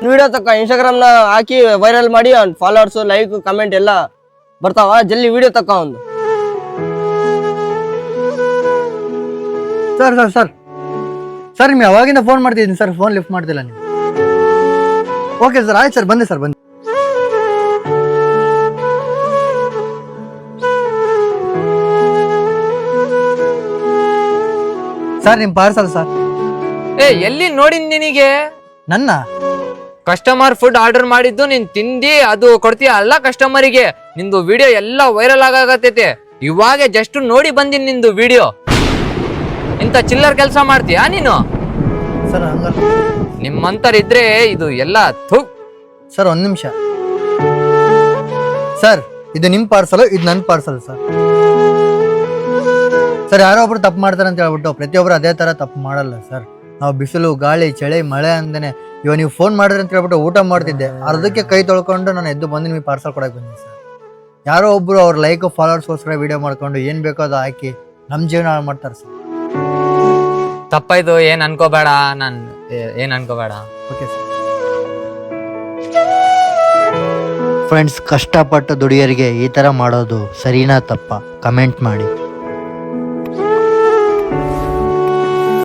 Video ತಕ್ಕ ಇನ್ಸ್ಟಾಗ್ರಾಮ್ನ ಹಾಕಿ viral ಮಾಡಿ ಅವ್ನ ಫಾಲೋವರ್ಸ್ ಲೈಕ್ ಕಮೆಂಟ್ ಎಲ್ಲ ಬರ್ತಾವ. ಜಲ್ದಿ ವಿಡಿಯೋ ತಕ್ಕ ಒಂದು. ಸರ್ ಸರ್ ಸರ್ ಸರ್ ನಿಮ್ಗೆ ಅವಾಗಿಂದ ಫೋನ್ ಮಾಡ್ತಿದ್ದೀನಿ ಸರ್, ಫೋನ್ ಲಿಫ್ಟ್ ಮಾಡ್ತಿಲ್ಲ ನೀವು. ಓಕೆ ಸರ್, ಆಯ್ತು ಸರ್, ಬಂದೆ ಸರ್, ಬಂದೆ. ಸರ್ ನಿಮ್ಮ ಪಾರ್ಸಲ್ ಸರ್. ಎಲ್ಲಿ ನೋಡಿನ್ ನಿನಗೆ? ನನ್ನ ಕಸ್ಟಮರ್ ಫುಡ್ ಆರ್ಡರ್ ಮಾಡಿದ್ದು ನೀನ್ ತಿಂದಿ ಅದು ಕೊಡ್ತೀಯ ಅಲ್ಲ ಕಸ್ಟಮರಿಗೆ. ನಿಂದು ವಿಡಿಯೋ ಎಲ್ಲ ವೈರಲ್ ಆಗತೈತೆ. ಇವಾಗ ಜಸ್ಟ್ ನೋಡಿ ಬಂದಿನ್ ನಿಂದು ವಿಡಿಯೋ. ಇಂತ ಚಿಲ್ಲರ್ ಕೆಲಸ ಮಾಡ್ತೀಯಾ ನೀನು? ಸರ್ ಹಂಗಲ್ಲ ನಿಮ್ಮಂತರಿದ್ರೆ ಇದು ಎಲ್ಲ ಥುಕ್. ಸರ್ ಒಂದು ನಿಮಿಷ ಸರ್, ಇದು ನಿಮ್ಮ ಪಾರ್ಸಲ್, ಇದು ನನ್ನ ಪಾರ್ಸಲ್ ಸರ್. ಸರ್ ಯಾರೋ ಒಬ್ರು ತಪ್ಪು ಮಾಡ್ತಾರೆ ಅಂತ ಹೇಳ್ಬಿಟ್ಟು ಪ್ರತಿಯೊಬ್ಬರು ಅದೇ ತರ ತಪ್ಪು ಮಾಡಲ್ಲ ಸರ್. ನಾವು ಬಿಸಿಲು ಗಾಳಿ ಚಳಿ ಮಳೆ ಅಂದೇನೆ ಇವಾಗ ನೀವು ಫೋನ್ ಮಾಡಿದ್ರಿ ಅಂತ ಹೇಳ್ಬಿಟ್ಟು ಊಟ ಮಾಡ್ತಿದ್ದೆ, ಅರ್ಧಕ್ಕೆ ಕೈ ತೊಳ್ಕೊಂಡು ನಾನು ಎದ್ದು ಬಂದು ನಿಮಗೆ ಪಾರ್ಸಲ್ ಕೊಡಕ್ಕೆ ಬಂದಿದ್ದೆ ಸರ್. ಯಾರೋ ಒಬ್ರು ಅವ್ರ ಲೈಕ್ ಫಾಲೋವರ್ಸ್ಗೋಸ್ಕರ ವಿಡಿಯೋ ಮಾಡ್ಕೊಂಡು ಏನ್ ಬೇಕೋ ಅದು ಹಾಕಿ ನಮ್ಮ ಜೀವನ ಹಾಳು ಮಾಡ್ತಾರೆ ಸರ್. ತಪ್ಪಾಯ್ತು, ಏನ್ ಅನ್ಕೋಬೇಡ. ಏನ್ ಅನ್ಕೋಬೇಡ. Okay sir. ಫ್ರೆಂಡ್ಸ್, ಕಷ್ಟಪಟ್ಟು ದುಡಿಯೋರಿಗೆ ಈ ತರ ಮಾಡೋದು ಸರಿನಾ ತಪ್ಪಾ ಕಮೆಂಟ್ ಮಾಡಿ.